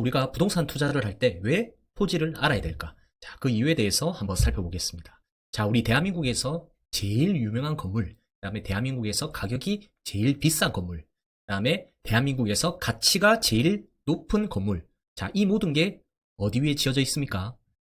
우리가 부동산 투자를 할 때 왜 토지를 알아야 될까? 자, 그 이유에 대해서 한번 살펴보겠습니다. 자, 우리 대한민국에서 제일 유명한 건물, 그다음에 대한민국에서 가격이 제일 비싼 건물, 그다음에 대한민국에서 가치가 제일 높은 건물. 자, 이 모든 게 어디 위에 지어져 있습니까?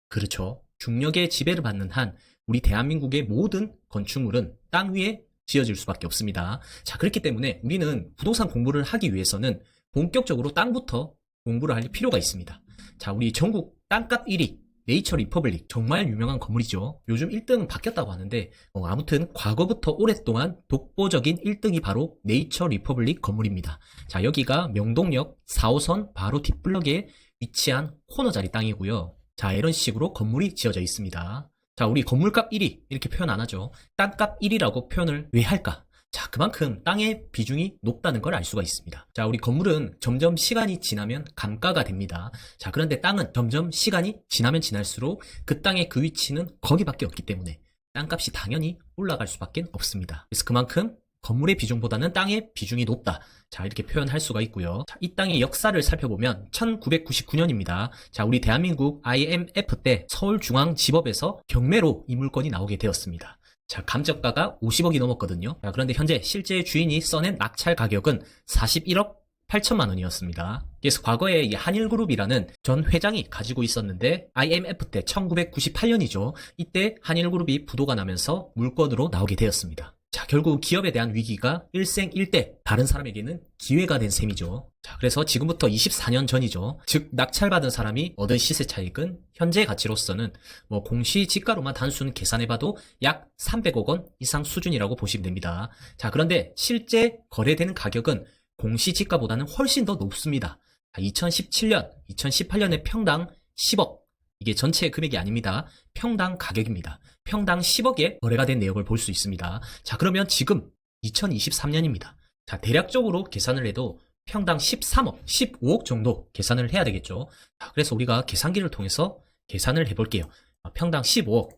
그렇죠. 중력의 지배를 받는 한 우리 대한민국의 모든 건축물은 땅 위에 지어질 수밖에 없습니다. 자, 그렇기 때문에 우리는 부동산 공부를 하기 위해서는 본격적으로 땅부터 공부를 할 필요가 있습니다. 자, 우리 전국 땅값 1위 네이처 리퍼블릭, 정말 유명한 건물이죠. 요즘 1등은 바뀌었다고 하는데 아무튼 과거부터 오랫동안 독보적인 1등이 바로 네이처 리퍼블릭 건물입니다. 자, 여기가 명동역 4호선 바로 뒷블럭에 위치한 코너 자리 땅이고요. 자, 이런 식으로 건물이 지어져 있습니다. 자, 우리 건물값 1위 이렇게 표현 안 하죠. 땅값 1위라고 표현을 왜 할까? 자, 그만큼 땅의 비중이 높다는 걸 알 수가 있습니다. 자, 우리 건물은 점점 시간이 지나면 감가가 됩니다. 자, 그런데 땅은 점점 시간이 지나면 지날수록 그 땅의 그 위치는 거기밖에 없기 때문에 땅값이 당연히 올라갈 수밖에 없습니다. 그래서 그만큼 건물의 비중보다는 땅의 비중이 높다. 자, 이렇게 표현할 수가 있고요. 자, 이 땅의 역사를 살펴보면 1999년입니다. 자, 우리 대한민국 IMF 때 서울중앙지법에서 경매로 이 물건이 나오게 되었습니다. 자, 감정가가 50억이 넘었거든요. 자, 그런데 현재 실제 주인이 써낸 낙찰 가격은 41억 8천만 원이었습니다. 그래서 과거에 이 한일그룹이라는 전 회장이 가지고 있었는데 IMF 때 1998년이죠. 이때 한일그룹이 부도가 나면서 물건으로 나오게 되었습니다. 자, 결국 기업에 대한 위기가 일생일대 다른 사람에게는 기회가 된 셈이죠. 자, 그래서 지금부터 24년 전이죠. 즉 낙찰받은 사람이 얻은 시세 차익은 현재 가치로서는 공시지가로만 단순 계산해봐도 약 300억 원 이상 수준이라고 보시면 됩니다. 자, 그런데 실제 거래되는 가격은 공시지가보다는 훨씬 더 높습니다. 2017년, 2018년에 평당 10억. 이게 전체 금액이 아닙니다. 평당 가격입니다. 평당 10억에 거래가 된 내역을 볼 수 있습니다. 자, 그러면 지금 2023년입니다. 자, 대략적으로 계산을 해도 평당 13억, 15억 정도 계산을 해야 되겠죠. 자, 그래서 우리가 계산기를 통해서 계산을 해볼게요. 평당 15억.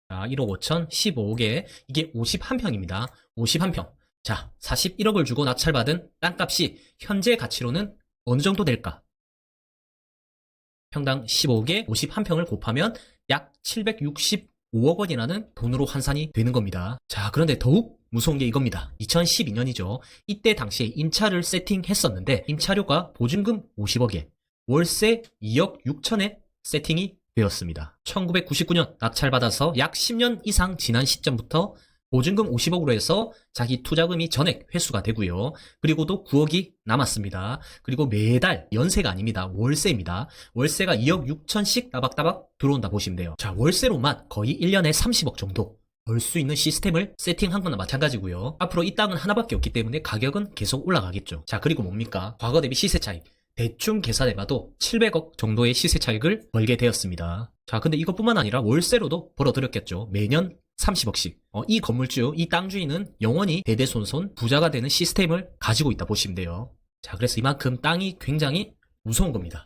자, 1억 5천, 15억에 이게 51평입니다. 51평. 자, 41억을 주고 낙찰받은 땅값이 현재 가치로는 어느 정도 될까? 평당 15억에 51평을 곱하면 약 765억 원이라는 돈으로 환산이 되는 겁니다. 자, 그런데 더욱 무서운 게 이겁니다. 2012년이죠. 이때 당시에 임차를 세팅했었는데 임차료가 보증금 50억에 월세 2억 6천에 세팅이 되었습니다. 1999년 낙찰받아서 약 10년 이상 지난 시점부터 보증금 50억으로 해서 자기 투자금이 전액 회수가 되고요. 그리고도 9억이 남았습니다. 그리고 매달 연세가 아닙니다. 월세입니다. 월세가 2억 6천씩 따박따박 들어온다 보시면 돼요. 자, 월세로만 거의 1년에 30억 정도 벌 수 있는 시스템을 세팅한 거나 마찬가지고요. 앞으로 이 땅은 하나밖에 없기 때문에 가격은 계속 올라가겠죠. 자, 그리고 뭡니까? 과거 대비 시세 차익. 대충 계산해봐도 700억 정도의 시세 차익을 벌게 되었습니다. 자, 근데 이것뿐만 아니라 월세로도 벌어들였겠죠. 매년 30억씩. 이 건물주, 이 땅 주인은 영원히 대대손손 부자가 되는 시스템을 가지고 있다 보시면 돼요. 자, 그래서 이만큼 땅이 굉장히 무서운 겁니다.